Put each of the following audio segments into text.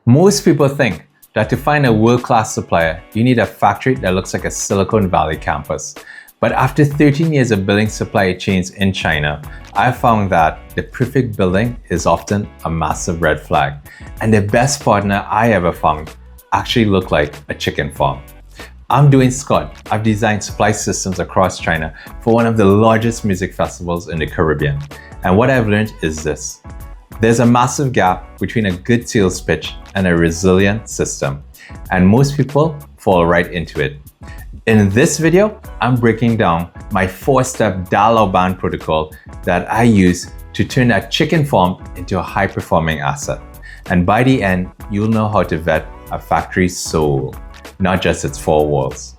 Most people think that to find a world-class supplier, you need a factory that looks like a Silicon Valley campus. But after 13 years of building supply chains in China, I found that the perfect building is often a massive red flag. And the best partner I ever found actually looked like a chicken farm. I'm Dwayne Scott. I've designed supply systems across China for one of the largest music festivals in the Caribbean. And what I've learned is this. There's a massive gap between a good sales pitch and a resilient system, and most people fall right into it. In this video, I'm breaking down my 4-step Lao Ban Protocol that I use to turn a chicken farm into a high-performing asset. And by the end, you'll know how to vet a factory's soul, not just its four walls.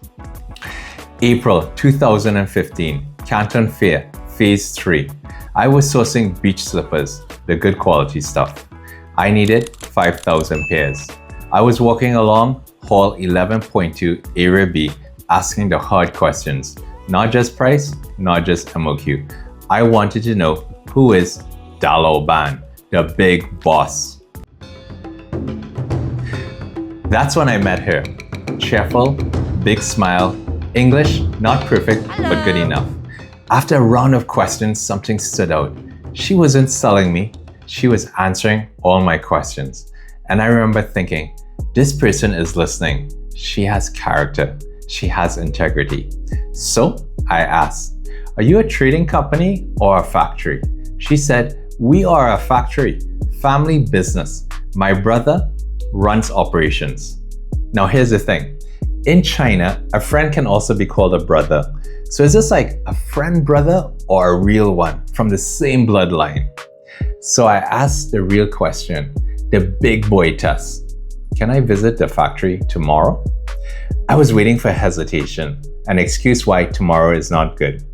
April 2015, Canton Fair, Phase 3. I was sourcing beach slippers, the good quality stuff. I needed 5,000 pairs. I was walking along Hall 11.2 Area B, asking the hard questions. Not just price, not just MOQ. I wanted to know who is Lao Ban, the big boss. That's when I met her. Cheerful, big smile, English not perfect, but good enough. After a round of questions, something stood out. She wasn't selling me, she was answering all my questions. And I remember thinking, this person is listening. She has character, she has integrity. So I asked, are you a trading company or a factory? She said, we are a factory, family business. My brother runs operations. Now here's the thing. In China, a friend can also be called a brother. So is this like a friend brother or a real one from the same bloodline? So I asked the real question, the big boy test. Can I visit the factory tomorrow? I was waiting for hesitation, an excuse why tomorrow is not good.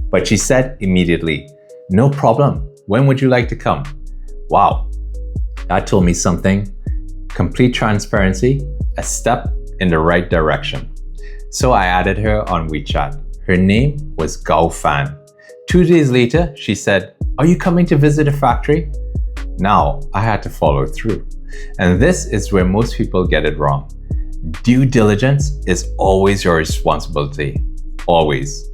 But she said immediately, no problem. When would you like to come? Wow, that told me something. Complete transparency, a step in the right direction. So I added her on WeChat. Her name was Gao Fan. 2 days later, she said, are you coming to visit a factory? Now I had to follow through. And this is where most people get it wrong. Due diligence is always your responsibility. Always.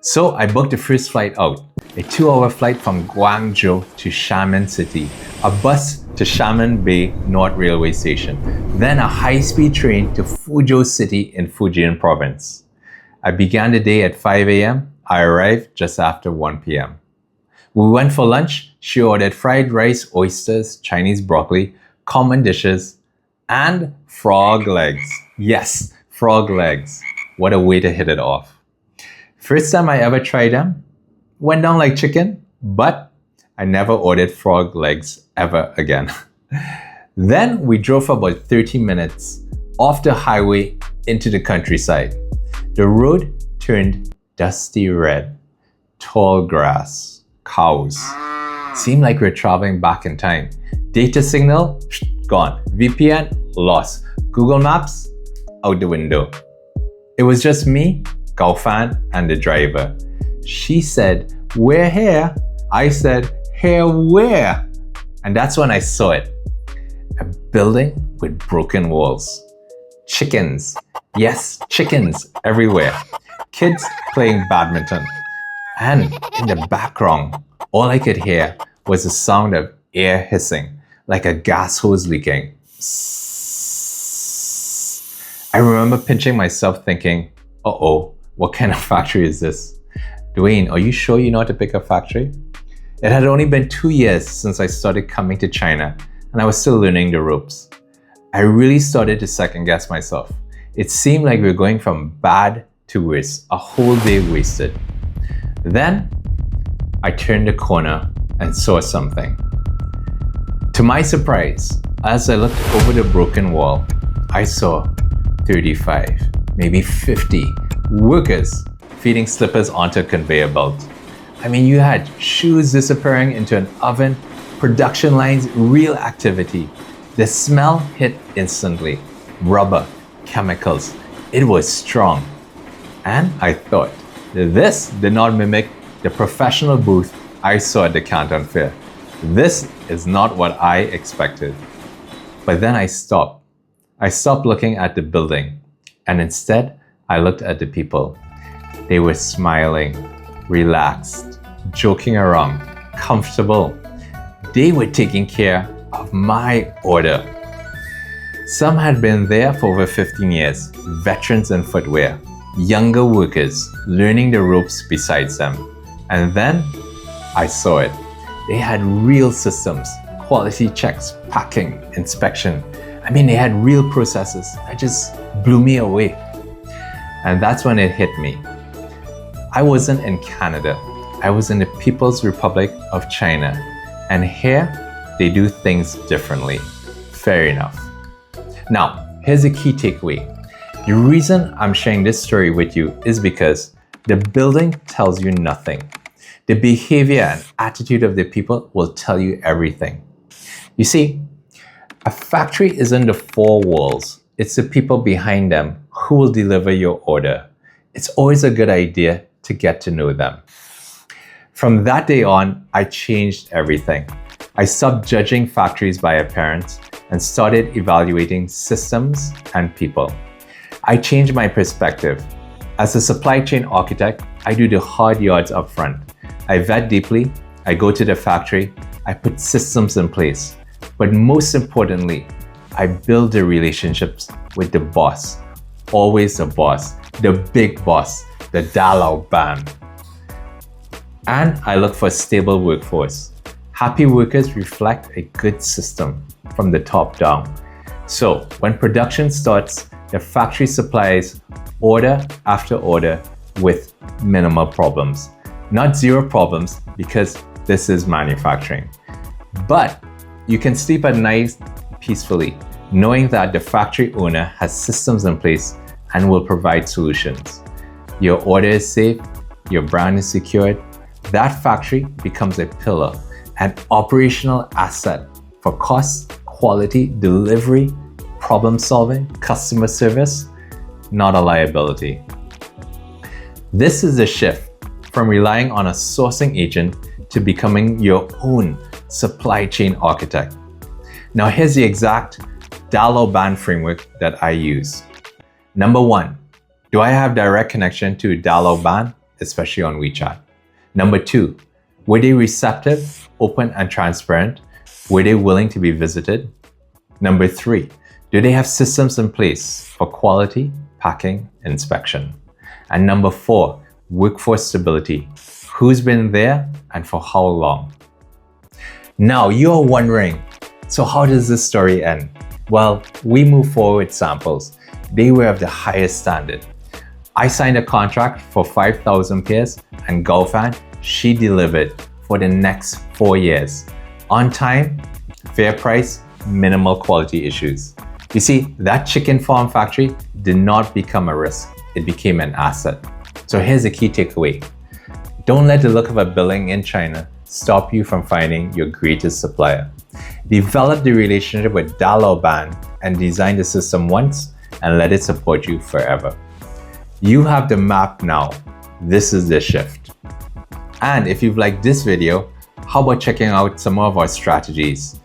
So I booked the first flight out, a 2-hour flight from Guangzhou to Xiamen City, a bus to Xiamen Bay North Railway Station, then a high-speed train to Fuzhou City in Fujian Province. I began the day at 5 a.m. I arrived just after 1 p.m. We went for lunch. She ordered fried rice, oysters, Chinese broccoli, common dishes, and frog legs. Yes, frog legs. What a way to hit it off. First time I ever tried them, went down like chicken, but I never ordered frog legs ever again. Then we drove for about 30 minutes off the highway into the countryside. The road turned dusty red, tall grass, cows. Seemed like we're traveling back in time. Data signal, gone. VPN, lost. Google Maps, out the window. It was just me, Gao Fan, and the driver. She said, we're here. I said, here where? And that's when I saw it. A building with broken walls. Chickens. Yes, chickens everywhere. Kids playing badminton. And in the background, all I could hear was the sound of air hissing, like a gas hose leaking. I remember pinching myself thinking, uh-oh, what kind of factory is this? Dwayne, are you sure you know how to pick a factory? It had only been 2 years since I started coming to China, and I was still learning the ropes. I really started to second guess myself. It seemed like we were going from bad to worse, a whole day wasted. Then I turned the corner and saw something. To my surprise, as I looked over the broken wall, I saw 35, maybe 50 workers feeding slippers onto a conveyor belt. I mean, you had shoes disappearing into an oven, production lines, real activity. The smell hit instantly. Rubber, chemicals. It was strong. And I thought, this did not mimic the professional booth I saw at the Canton Fair. This is not what I expected. But then I stopped. I stopped looking at the building, and instead I looked at the people. They were smiling, relaxed, joking around, comfortable. They were taking care of my order. Some had been there for over 15 years, veterans in footwear, younger workers learning the ropes besides them. And then I saw it. They had real systems, quality checks, packing, inspection. They had real processes that just blew me away. And that's when it hit me. I wasn't in Canada. I was in the People's Republic of China. And here, they do things differently. Fair enough. Now, here's a key takeaway. The reason I'm sharing this story with you is because the building tells you nothing. The behavior and attitude of the people will tell you everything. You see, a factory isn't the four walls. It's the people behind them who will deliver your order. It's always a good idea to get to know them. From that day on, I changed everything. I stopped judging factories by appearance and started evaluating systems and people. I changed my perspective. As a supply chain architect, I do the hard yards up front. I vet deeply, I go to the factory, I put systems in place. But most importantly, I build the relationships with the boss. Always the boss, the big boss, the Lao Ban. And I look for a stable workforce. Happy workers reflect a good system from the top down. So when production starts, the factory supplies order after order with minimal problems. Not zero problems, because this is manufacturing. But you can sleep at night peacefully, knowing that the factory owner has systems in place and will provide solutions. Your order is safe, your brand is secured. That factory becomes a pillar, an operational asset for cost, quality, delivery, problem solving, customer service, not a liability. This is a shift from relying on a sourcing agent to becoming your own supply chain architect. Now here's the exact Lao Ban framework that I use. Number one, do I have direct connection to Lao Ban, especially on WeChat? Number two, were they receptive, open and transparent? Were they willing to be visited? Number three, do they have systems in place for quality, packing, inspection? And number four, workforce stability. Who's been there and for how long? Now you're wondering, so how does this story end? Well, we move forward with samples. They were of the highest standard. I signed a contract for 5,000 pairs and Gaofan, she delivered for the next 4 years. On time, fair price, minimal quality issues. You see, that chicken farm factory did not become a risk. It became an asset. So here's the key takeaway. Don't let the look of a building in China stop you from finding your greatest supplier. Develop the relationship with Lao Ban and design the system once and let it support you forever. You have the map now. This is the shift. And if you've liked this video, how about checking out some of our strategies?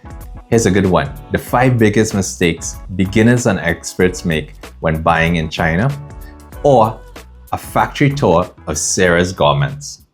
Here's a good one. The 5 biggest mistakes beginners and experts make when buying in China, or a factory tour of Sarah's garments.